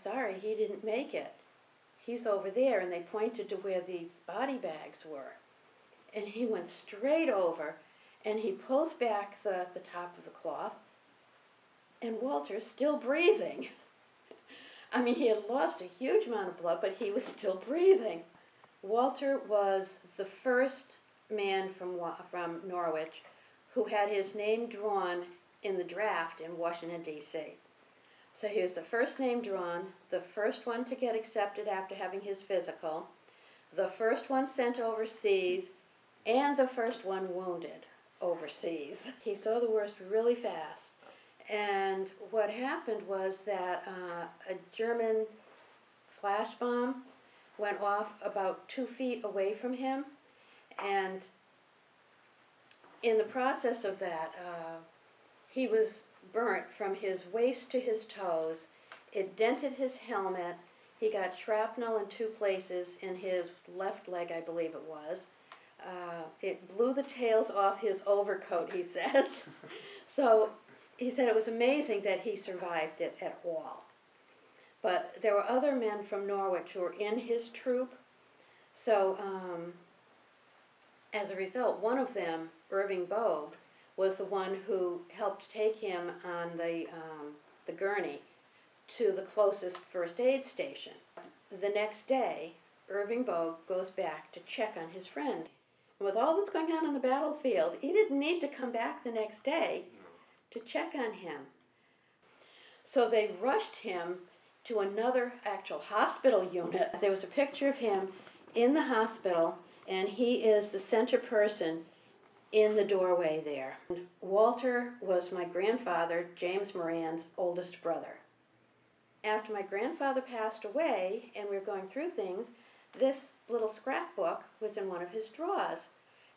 sorry, he didn't make it. He's over there, and they pointed to where these body bags were. And he went straight over, and he pulls back the top of the cloth, and Walter's still breathing. I mean, he had lost a huge amount of blood, but he was still breathing. Walter was the first man from Norwich who had his name drawn in the draft in Washington, D.C. So he was the first name drawn, the first one to get accepted after having his physical, the first one sent overseas, and the first one wounded overseas. He saw the worst really fast. And what happened was that a German flash bomb went off about 2 feet away from him, and in the process of that, he was burnt from his waist to his toes. It dented his helmet. He got shrapnel in 2 places in his left leg, I believe it was. It blew the tails off his overcoat, he said. So he said it was amazing that he survived it at all. But there were other men from Norwich who were in his troop. So as a result, one of them, Irving Brokk, was the one who helped take him on the gurney to the closest first aid station. The next day, Irving Brokk goes back to check on his friend. And with all that's going on the battlefield, he didn't need to come back the next day to check on him. So they rushed him to another actual hospital unit. There was a picture of him in the hospital, and he is the center person in the doorway there. And Walter was my grandfather, James Moran's oldest brother. After my grandfather passed away, and we were going through things, this little scrapbook was in one of his drawers.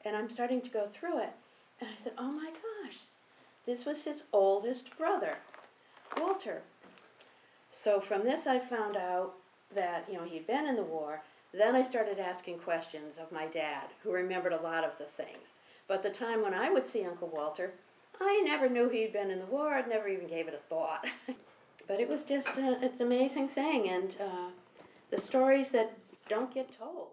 And I'm starting to go through it, and I said, oh my gosh, this was his oldest brother, Walter. So from this I found out that, he'd been in the war. Then I started asking questions of my dad, who remembered a lot of the things. But the time when I would see Uncle Walter, I never knew he'd been in the war. I never even gave it a thought. But it was just it's an amazing thing, and the stories that don't get told.